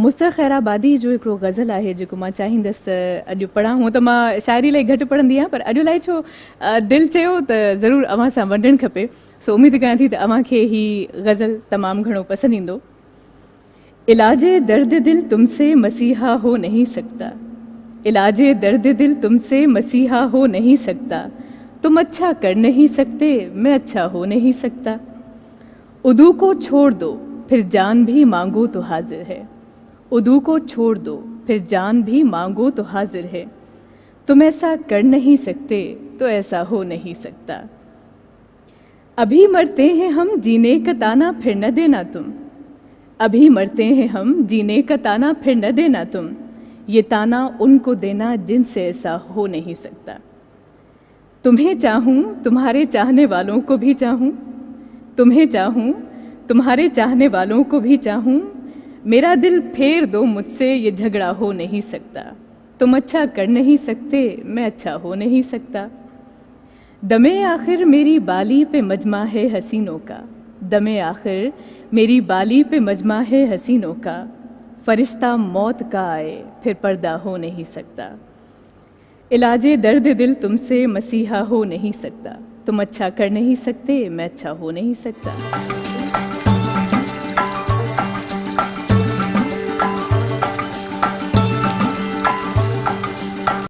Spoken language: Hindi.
मुस्तर खैराबादी जो हिकिड़ो गज़ल आहे जेको मां चाहींदसि अॼु पढ़ां। हूअं त मां शाइरी लाइ घटि पढ़ंदी आहियां, पर अॼु लाइ छो दिलि चयो त ज़रूरु अव्हां सां वंडणु खपे। सो उमेदु कयां थी त अव्हांखे ही गज़ल तमामु घणो पसंदि ईंदो। इलाजे दर्द दिल तुमसे मसीहा हो नहीं सकता, इलाजे दर्द दिल तुमसे मसीहा हो नहीं सकता, तुम अच्छा कर नहीं सकते मैं अच्छा हो नहीं सकता। उदू को छोड़ दो फिर जान भी मांगो तो हाजिर है, उदू को छोड़ दो फिर जान भी मांगो तो हाजिर है, तुम ऐसा कर नहीं सकते तो ऐसा हो नहीं सकता। अभी मरते हैं हम जीने का ताना फिर न देना तुम, अभी मरते हैं हम जीने का ताना फिर न देना तुम, ये ताना उनको देना जिनसे ऐसा हो नहीं सकता। तुम्हें चाहूँ तुम्हारे चाहने वालों को भी चाहूँ, तुम्हें चाहूँ तुम्हारे चाहने वालों को भी चाहूँ, मेरा दिल फेर दो मुझसे ये झगड़ा हो नहीं सकता, तुम अच्छा कर नहीं सकते मैं अच्छा हो नहीं सकता। दमे आखिर मेरी बाली पे मजमा है हसीनों का, दमे आखिर मेरी बाली पे मजमा है हसीनों का, फरिश्ता मौत का आए फिर पर्दा हो नहीं सकता। इलाजे दर्द दिल तुमसे मसीहा हो नहीं सकता, तुम अच्छा कर नहीं सकते मैं अच्छा हो नहीं सकता।